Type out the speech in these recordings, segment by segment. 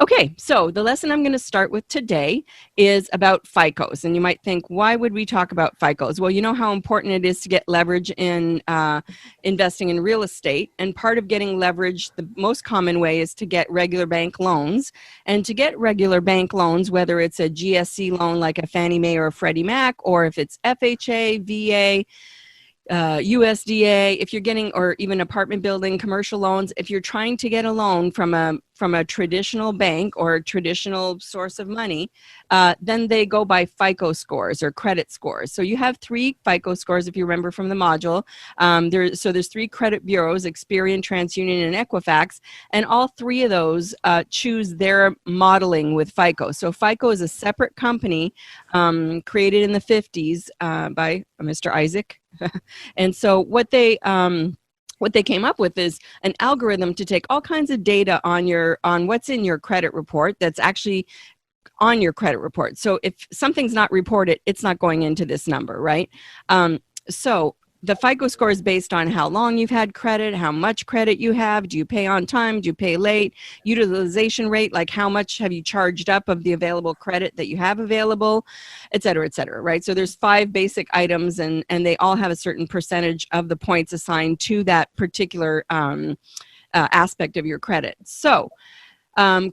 Okay, so the lesson I'm going to start with today is about FICOs. And you might think, why would we talk about FICOs? Well, you know how important it is to get leverage in investing in real estate. And part of getting leverage, the most common way, is to get regular bank loans. And to get regular bank loans, whether it's a GSE loan like a Fannie Mae or a Freddie Mac, or if it's FHA, VA, USDA, if you're getting, or even apartment building, commercial loans, if you're trying to get a loan from a traditional bank or a traditional source of money, then they go by FICO scores or credit scores. So you have 3 FICO scores, if you remember from the module. There's 3 credit bureaus: Experian, TransUnion, and Equifax, and all 3 of those choose their modeling with FICO. So FICO is a separate company created in the 50s by Mr. Isaac. And so what they came up with is an algorithm to take all kinds of data on what's in your credit report that's actually on your credit report. So if something's not reported, it's not going into this number, right? So the FICO score is based on how long you've had credit, how much credit you have, do you pay on time, do you pay late, utilization rate, like how much have you charged up of the available credit that you have available, et cetera, right? So there's 5 basic items, and they all have a certain percentage of the points assigned to that particular aspect of your credit. So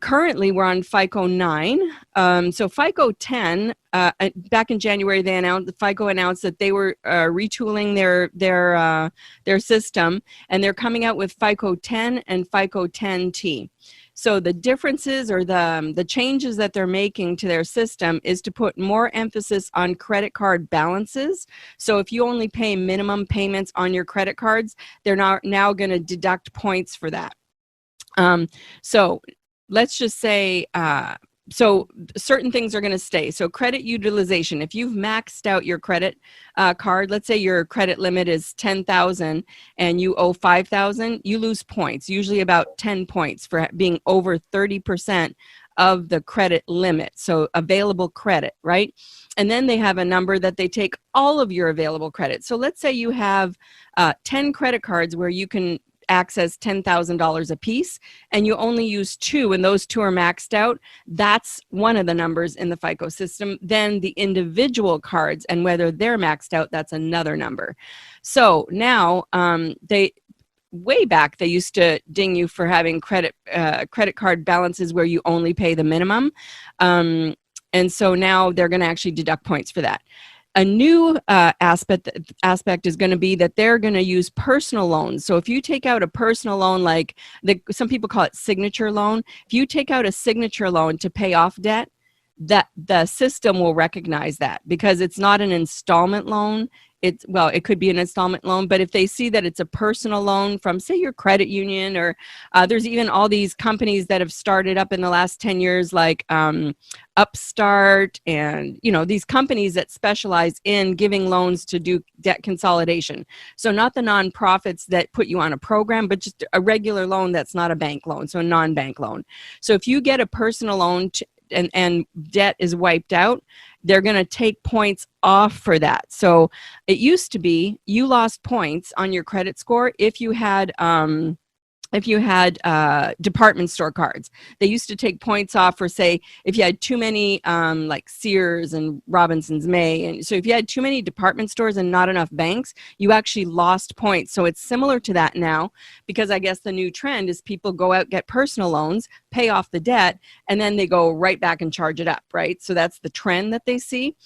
currently, we're on FICO 9. So FICO 10, back in January, FICO announced that they were retooling their system, and they're coming out with FICO 10 and FICO 10T. So the differences, or the changes that they're making to their system, is to put more emphasis on credit card balances. So if you only pay minimum payments on your credit cards, they're now going to deduct points for that. So let's just say, so certain things are going to stay. So credit utilization, if you've maxed out your credit card, let's say your credit limit is $10,000 and you owe $5,000, you lose points, usually about 10 points for being over 30% of the credit limit. So available credit, right? And then they have a number that they take all of your available credit. So let's say you have 10 credit cards where you can access $10,000 a piece, and you only use 2, and those 2 are maxed out. That's one of the numbers in the FICO system. Then the individual cards and whether they're maxed out, that's another number. So now way back, they used to ding you for having credit card balances where you only pay the minimum. And so now they're going to actually deduct points for that. A new aspect is going to be that they're going to use personal loans. So if you take out a personal loan, like some people call it signature loan, if you take out a signature loan to pay off debt, that the system will recognize that, because it's not an installment loan. It could be an installment loan, but if they see that it's a personal loan from, say, your credit union, or there's even all these companies that have started up in the last 10 years, like Upstart, and these companies that specialize in giving loans to do debt consolidation. So not the nonprofits that put you on a program, but just a regular loan that's not a bank loan, so a non-bank loan. So if you get a personal loan and debt is wiped out, they're going to take points off for that. So it used to be you lost points on your credit score if you had department store cards. They used to take points off for, say, if you had too many like Sears and Robinson's May. And so if you had too many department stores and not enough banks, you actually lost points. So it's similar to that now, because I guess the new trend is people go out, get personal loans, pay off the debt, and then they go right back and charge it up, right? So that's the trend that they see.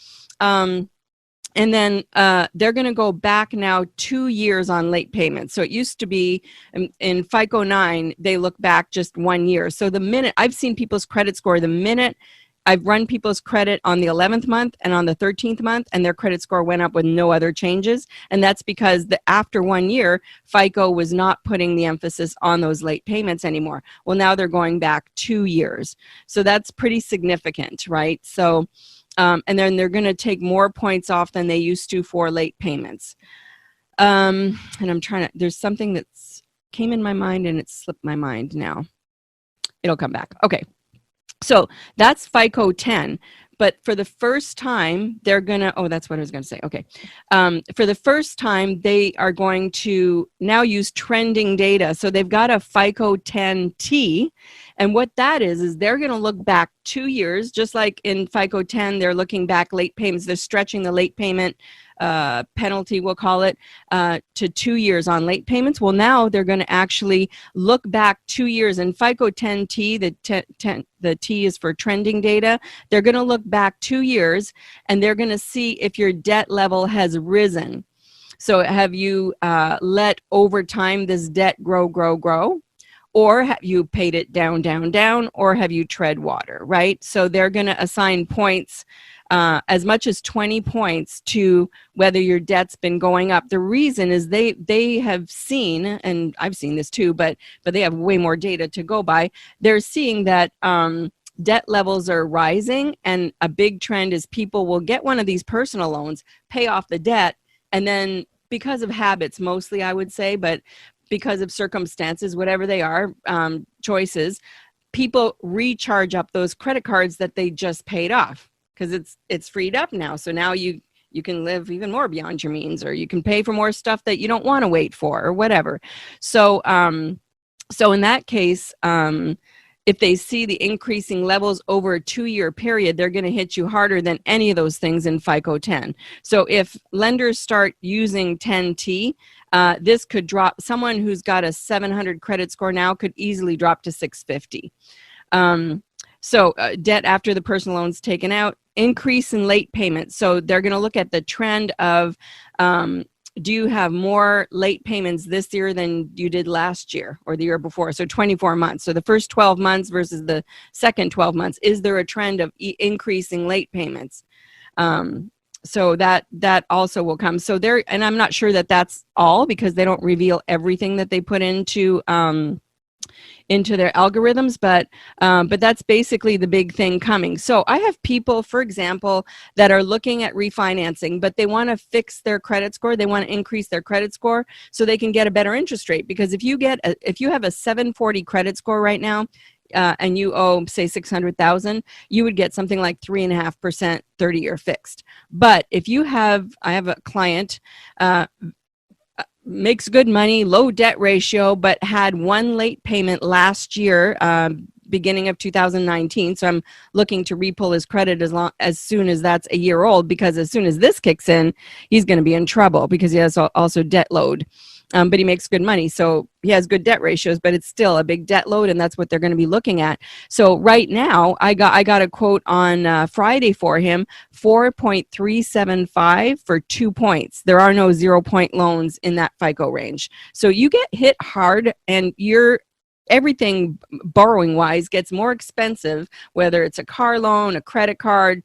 And then they're going to go back now 2 years on late payments. So it used to be in FICO 9, they look back just 1 year. So the minute I've seen people's credit score, the minute I've run people's credit on the 11th month and on the 13th month, and their credit score went up with no other changes. And that's because after 1 year, FICO was not putting the emphasis on those late payments anymore. Well, now they're going back 2 years. So that's pretty significant, right? So and then they're going to take more points off than they used to for late payments. And I'm there's something that's came in my mind and it slipped my mind now. It'll come back. Okay. So that's FICO 10. but for the first time, they're going to, oh, that's what I was going to say. Okay. For the first time, they are going to now use trending data. So they've got a FICO 10T. And what that is they're going to look back 2 years, just like in FICO 10, they're looking back late payments. They're stretching the late payment penalty, we'll call it, to 2 years on late payments. Well, now they're going to actually look back 2 years. In FICO 10T, the T is for trending data. They're going to look back 2 years, and they're going to see if your debt level has risen. So have you let over time this debt grow, or have you paid it down, or have you tread water, right? So they're going to assign points, as much as 20 points, to whether your debt's been going up. The reason is they have seen, and I've seen this too, but they have way more data to go by. They're seeing that debt levels are rising, and a big trend is people will get one of these personal loans, pay off the debt, and then because of habits mostly, I would say, but because of circumstances, whatever they are, choices, people recharge up those credit cards that they just paid off because it's freed up now. So now you can live even more beyond your means, or you can pay for more stuff that you don't want to wait for, or whatever. So so in that case, if they see the increasing levels over a 2-year period, they're going to hit you harder than any of those things in FICO 10. So if lenders start using 10T, this could drop. Someone who's got a 700 credit score now could easily drop to 650. So debt after the personal loan's taken out, increase in late payments. So they're going to look at the trend of, do you have more late payments this year than you did last year or the year before? So 24 months. So the first 12 months versus the second 12 months. Is there a trend of increasing late payments? So that also will come. So there, and I'm not sure that that's all, because they don't reveal everything that they put into their algorithms, but that's basically the big thing coming. So I have people, for example, that are looking at refinancing, but they want to fix their credit score. They want to increase their credit score so they can get a better interest rate. Because if you have a 740 credit score right now, and you owe, say, $600,000, you would get something like 3.5% 30-year fixed. But if I have a client, makes good money, low debt ratio, but had one late payment last year, beginning of 2019. So I'm looking to repull his credit as soon as that's a year old, because as soon as this kicks in, he's going to be in trouble because he has also debt load. But he makes good money, so he has good debt ratios, but it's still a big debt load, and that's what they're going to be looking at. So right now, I got a quote on Friday for him, 4.375 for 2 points. There are no 0-point loans in that FICO range. So you get hit hard, and everything borrowing wise gets more expensive, whether it's a car loan, a credit card,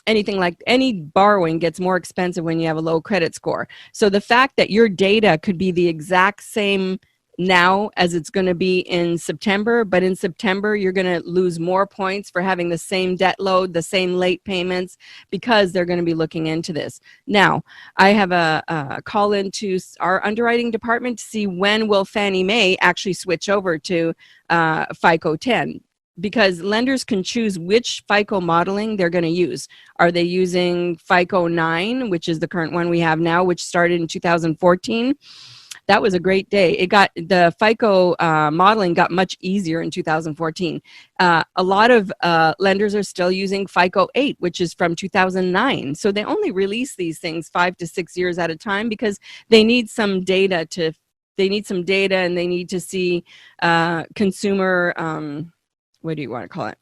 anything like any borrowing gets more expensive when you have a low credit score. So the fact that your data could be the exact same now as it's going to be in September, but in September you're going to lose more points for having the same debt load, the same late payments, because they're going to be looking into this. Now, I have a call into our underwriting department to see when will Fannie Mae actually switch over to FICO 10. Because lenders can choose which FICO modeling they're going to use. Are they using FICO 9, which is the current one we have now, which started in 2014? That was a great day. The FICO modeling got much easier in 2014. A lot of lenders are still using FICO 8, which is from 2009. So they only release these things 5 to 6 years at a time because they need some data, and they need to see consumer, what do you want to call it?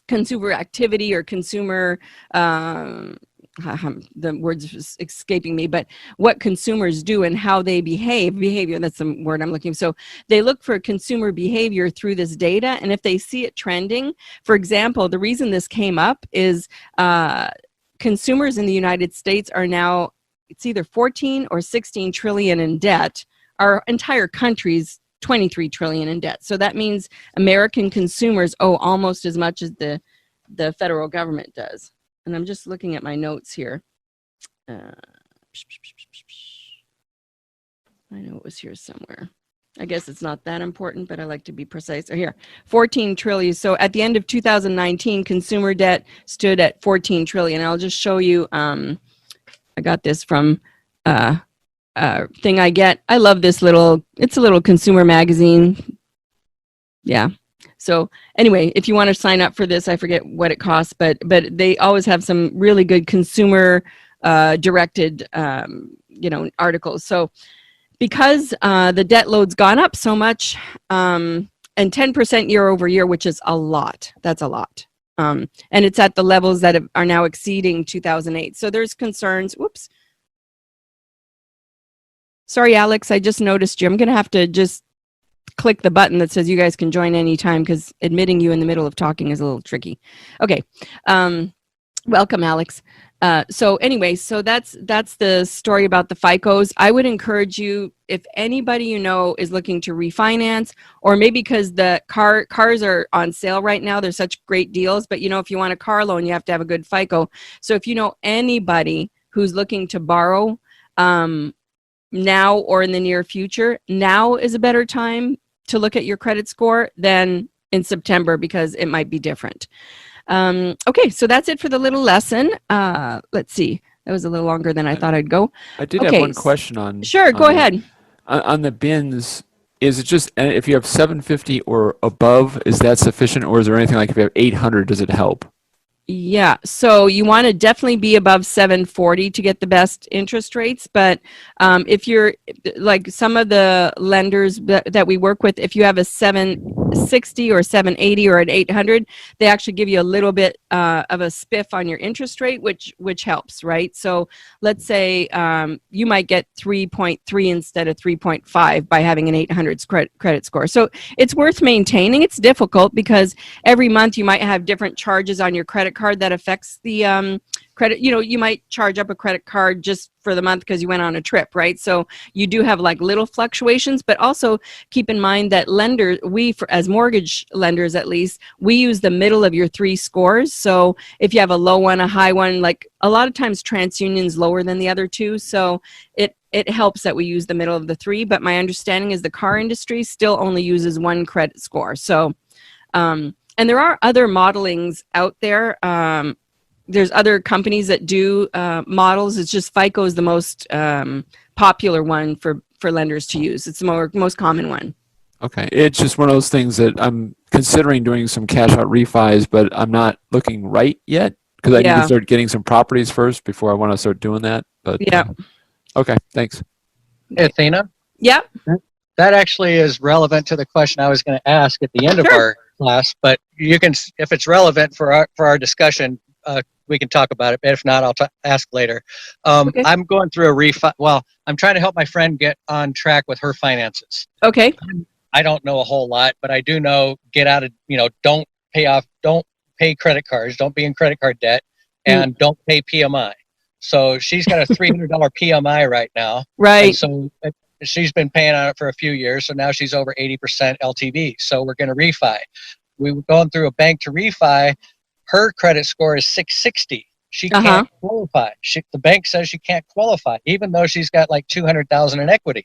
Consumer activity or consumer, the words escaping me, but what consumers do and how they behavior, that's the word I'm looking for. So they look for consumer behavior through this data, and if they see it trending, for example, the reason this came up is consumers in the United States are now, it's either 14 or 16 trillion in debt. Our entire country's 23 trillion in debt. So that means American consumers owe almost as much as the federal government does. And I'm just looking at my notes here. I know it was here somewhere. I guess it's not that important, but I like to be precise. So here, 14 trillion. So at the end of 2019, consumer debt stood at 14 trillion. I'll just show you. I got this from thing I get. I love this it's a little consumer magazine. Yeah. So anyway, if you want to sign up for this, I forget what it costs, but they always have some really good consumer directed, articles. So because the debt load's gone up so much, and 10% year over year, which is a lot. That's a lot. And it's at the levels that are now exceeding 2008. So there's concerns. Whoops. Sorry, Alex, I just noticed you. I'm going to have to just click the button that says you guys can join anytime because admitting you in the middle of talking is a little tricky. Okay. Welcome, Alex. So anyway, so that's the story about the FICOs. I would encourage you, if anybody you know is looking to refinance, or maybe because the cars are on sale right now, they're such great deals, but if you want a car loan, you have to have a good FICO. So if you know anybody who's looking to borrow now or in the near future, now is a better time to look at your credit score than in September because it might be different. Okay, so that's it for the little lesson. Let's see. That was a little longer than I thought I'd go. I did have one question on. Sure, go ahead. On the bins, is it just if you have 750 or above, is that sufficient, or is there anything like if you have 800, does it help? Yeah, so you want to definitely be above 740 to get the best interest rates. But if you're like some of the lenders that we work with, if you have a 760 or 780 or an 800, they actually give you a little bit of a spiff on your interest rate, which helps, right? So let's say you might get 3.3 instead of 3.5 by having an 800 credit score. So it's worth maintaining. It's difficult because every month you might have different charges on your credit card that affects the credit. You might charge up a credit card just for the month because you went on a trip, right? So you do have like little fluctuations, but also keep in mind that lenders, as mortgage lenders at least, we use the middle of your three scores. So if you have a low one, a high one, like a lot of times TransUnion's lower than the other two. So it helps that we use the middle of the three, but my understanding is the car industry still only uses one credit score. So, and there are other modelings out there. There's other companies that do models. It's just FICO is the most popular one for lenders to use. It's the most common one. Okay. It's just one of those things that I'm considering doing some cash out refis, but I'm not looking right yet because I need to start getting some properties first before I want to start doing that. But yeah. Okay. Thanks. Hey, Athena? Yeah. That actually is relevant to the question I was going to ask at the end of our class, but you can, if it's relevant for our discussion, we can talk about it. But if not, I'll ask later. Okay. I'm going through a refi. Well, I'm trying to help my friend get on track with her finances. Okay. I don't know a whole lot, but I do know get out of, don't pay credit cards, don't be in credit card debt, and don't pay PMI. So she's got a $300 PMI right now. Right. And so she's been paying on it for a few years, so now she's over 80% LTV. So we're going to refi. We were going through a bank to refi. Her credit score is 660. She can't qualify. The bank says she can't qualify, even though she's got like $200,000 in equity.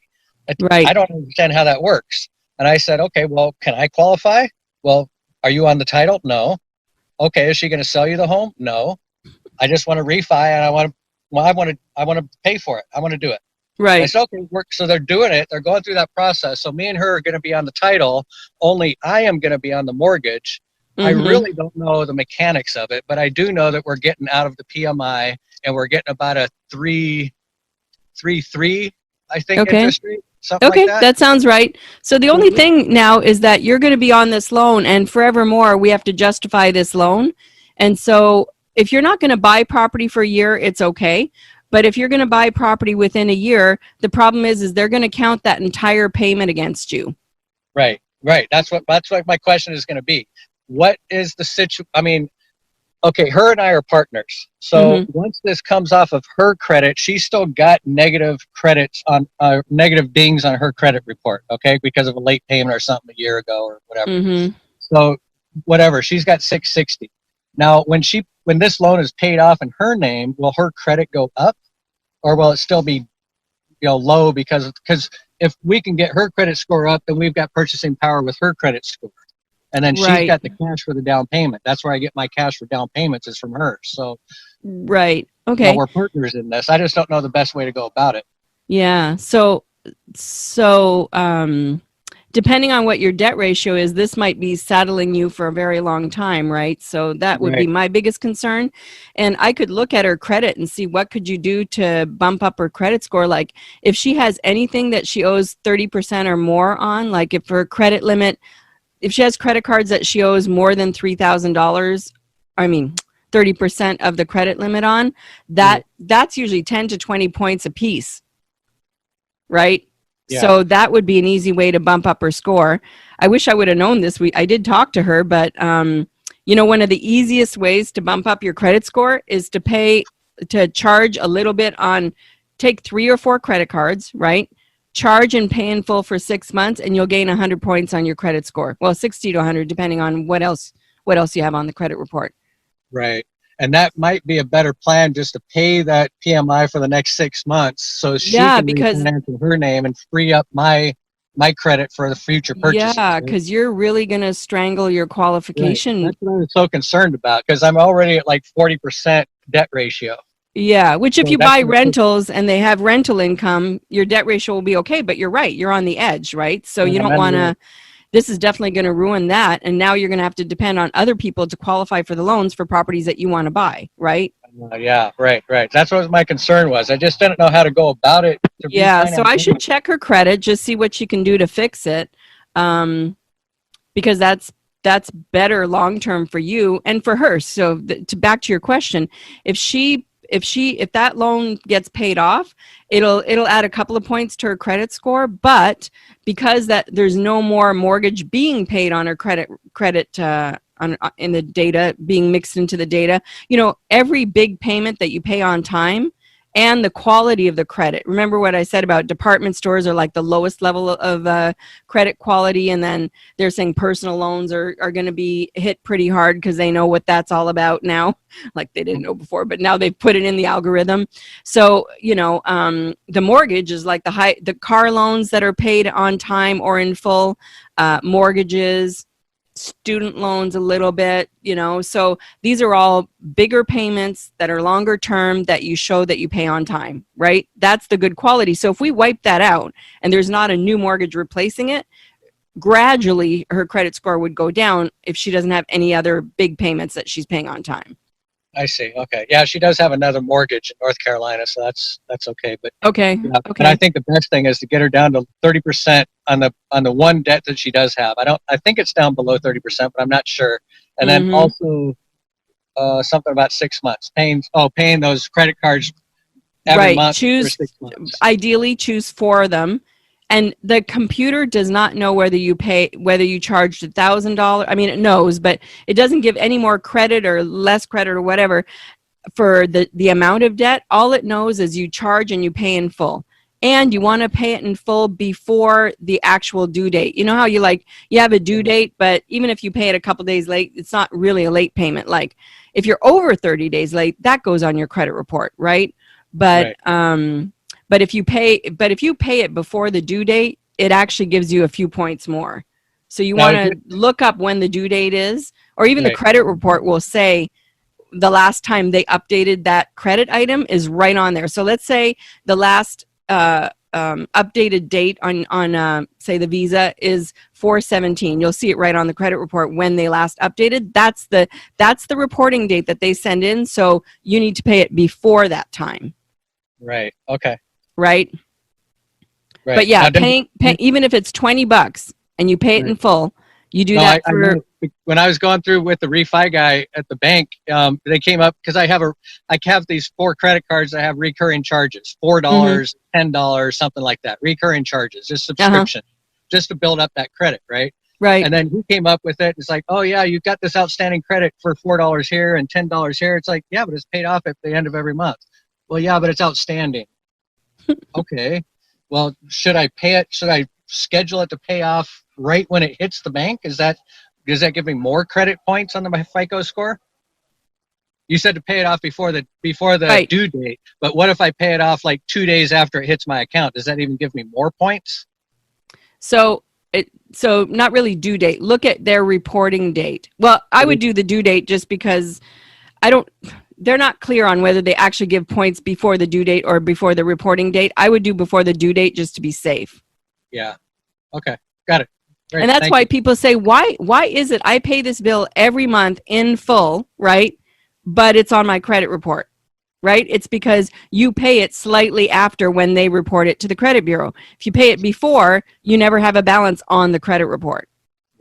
Right. I don't understand how that works. And I said, okay, well, can I qualify? Well, are you on the title? No. Okay, is she going to sell you the home? No. I just want to refi, and I want to pay for it. I want to do it. Right. I said, okay, so they're doing it. They're going through that process. So me and her are going to be on the title. Only I am going to be on the mortgage. I really don't know the mechanics of it, but I do know that we're getting out of the PMI and we're getting about a 3.33, I think, interest rate. Something like that. That sounds right. So the only thing now is that you're going to be on this loan, and forevermore we have to justify this loan. And so if you're not going to buy property for a year, it's okay. But if you're going to buy property within a year, the problem is they're going to count that entire payment against you. Right. That's what my question is going to be. What is the situation? I mean, okay, her and I are partners. So once this comes off of her credit, she's still got negative credits on negative dings on her credit report. Okay, because of a late payment or something a year ago or whatever. So whatever, she's got 660. Now, when this loan is paid off in her name, will her credit go up, or will it still be low because if we can get her credit score up, then we've got purchasing power with her credit score. And then she's got the cash for the down payment. That's where I get my cash for down payments is from her. So, right. Okay. we're partners in this. I just don't know the best way to go about it. Yeah. So, depending on what your debt ratio is, this might be saddling you for a very long time, right? So that would be my biggest concern. And I could look at her credit and see what could you do to bump up her credit score. Like if she has anything that she owes 30% or more on, like if her credit limit, if she has credit cards that she owes more than $3,000, 30% of the credit limit on, that's usually 10 to 20 points a piece, right? Yeah. So that would be an easy way to bump up her score. I wish I would have known this. I did talk to her, but one of the easiest ways to bump up your credit score is to charge a little bit on, take 3 or 4 credit cards, right? Charge and pay in full for 6 months, and you'll gain 100 points on your credit score. Well, 60 to 100, depending on what else you have on the credit report. Right. And that might be a better plan, just to pay that PMI for the next 6 months, so she can refinance in her name and free up my credit for the future purchases. Yeah, because you're really going to strangle your qualification. Right. That's what I was so concerned about, because I'm already at like 40% debt ratio. Yeah, which if you buy rentals and they have rental income, your debt ratio will be okay. But you're right, you're on the edge, right? So you don't want to. This is definitely going to ruin that. And now you're going to have to depend on other people to qualify for the loans for properties that you want to buy, right? Yeah, right. That's what my concern was. I just didn't know how to go about it. Yeah, so I should check her credit, just see what she can do to fix it. Because that's better long-term for you and for her. So back to your question, if that loan gets paid off, it'll add a couple of points to her credit score, but because there's no more mortgage being paid on her credit in the data, being mixed into the data, every big payment that you pay on time and the quality of the credit. Remember what I said about department stores are like the lowest level of credit quality, and then they're saying personal loans are going to be hit pretty hard because they know what that's all about now. Like they didn't know before, but now they've put it in the algorithm. So, the mortgage is like the car loans that are paid on time or in full, mortgages, student loans a little bit, so these are all bigger payments that are longer term that you show that you pay on time, right? That's the good quality. So if we wipe that out and there's not a new mortgage replacing it, gradually her credit score would go down if she doesn't have any other big payments that she's paying on time. I see. Okay. Yeah, she does have another mortgage in North Carolina, so that's okay. But okay. But I think the best thing is to get her down to 30% on the one debt that she does have. I think it's down below 30%, but I'm not sure. And then also something about 6 months paying those credit cards every month for 6 months. Ideally, choose 4 of them. And the computer does not know whether you charged $1,000. I mean, it knows, but it doesn't give any more credit or less credit or whatever for the amount of debt. All it knows is you charge and you pay in full. And you want to pay it in full before the actual due date. You know how you have a due date, but even if you pay it a couple days late, it's not really a late payment. Like if you're over 30 days late, that goes on your credit report, right? But But if you pay it before the due date, it actually gives you a few points more. So you want to look up when the due date is, or even the credit report will say the last time they updated that credit item is right on there. So let's say the last updated date on say the Visa is 4/17. You'll see it right on the credit report when they last updated. That's the reporting date that they send in. So you need to pay it before that time. Right. Okay. Right. But yeah, pay, even if it's $20 and you pay it in full, you do that for. When I was going through with the refi guy at the bank, they came up because I have these 4 credit cards that have recurring charges, $4, $10, something like that, recurring charges, just subscription, just to build up that credit, right? Right. And then he came up with it. It's like, oh yeah, you've got this outstanding credit for $4 here and $10 here. It's like, yeah, but it's paid off at the end of every month. Well, yeah, but it's outstanding. Okay. Well, should I pay it? Should I schedule it to pay off right when it hits the bank? Does that give me more credit points on my FICO score? You said to pay it off before the Right. due date, but what if I pay it off like 2 days after it hits my account? Does that even give me more points? So so not really due date. Look at their reporting date. Well, I would do the due date just because they're not clear on whether they actually give points before the due date or before the reporting date. I would do before the due date just to be safe. Yeah. Okay. Got it. Great. And that's Thank why you. people say, why is it I pay this bill every month in full, right? But it's on my credit report, right? It's because you pay it slightly after when they report it to the credit bureau. If you pay it before, you never have a balance on the credit report.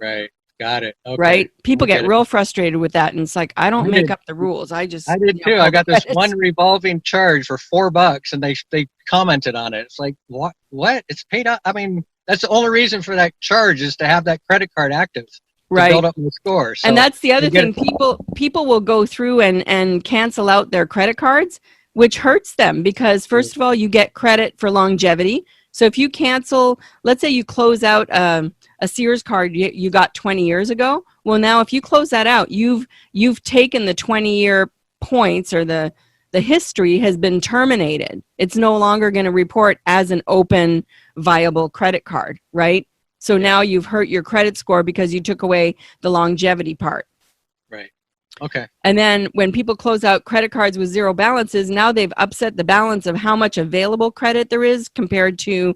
Right. Got it. Okay. Right? People I get get it. real frustrated with that. And it's like, I don't I make did. up the rules. I just, I did too. I got this one revolving charge for $4 and they commented on it. It's like, what? It's paid out. I mean, that's the only reason for that charge is to have that credit card active. Right. To build up my score. So and that's the other you get thing. People will go through and cancel out their credit cards, which hurts them because first of all, you get credit for longevity. So if you cancel, let's say you close out a Sears card you got 20 years ago. Well, now if you close that out, you've taken the 20-year points, or the history has been terminated. It's no longer going to report as an open, viable credit card, right? So now you've hurt your credit score because you took away the longevity part. Right. Okay. And then when people close out credit cards with zero balances, now they've upset the balance of how much available credit there is compared to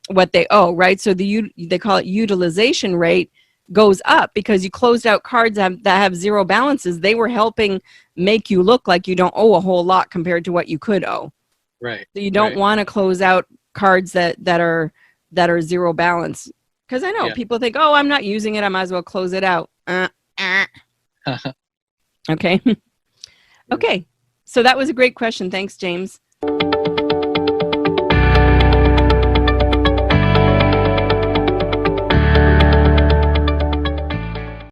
what they owe, right? So they call it utilization rate goes up because you closed out cards that have zero balances. They were helping make you look like you don't owe a whole lot compared to what you could owe. Right. So you don't want to close out cards that are zero balance. Because I know people think, oh, I'm not using it, I might as well close it out. Okay. Okay. So that was a great question. Thanks, James.